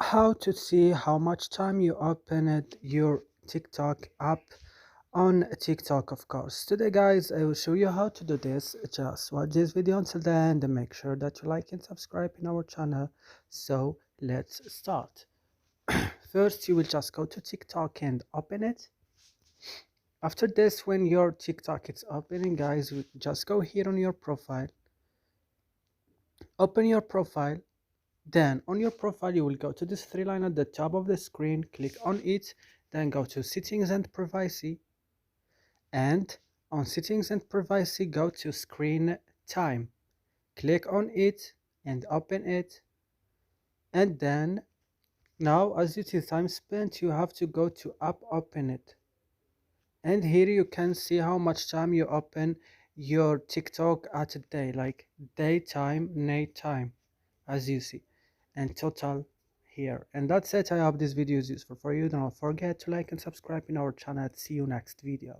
How to see how much time you opened your TikTok app on TikTok, of course. Today, guys, I will show you how to do this. Just watch this video until the end and make sure that you like and subscribe in our channel. So let's start. First, you will just go to TikTok and open it. After this, when your TikTok is opening, guys, you just go here on your profile. Open your profile. Then on your profile, you will go to this three line at the top of the screen, click on it, then go to settings and privacy. And on settings and privacy, go to screen time. Click on it and open it. And then now, as you see time spent, you have to go to app open it. And here you can see how much time you open your TikTok at a day, like daytime, nighttime, as you see, and total here. And that's it. I hope this video is useful for you. Don't forget to like and subscribe in our channel. See you next video.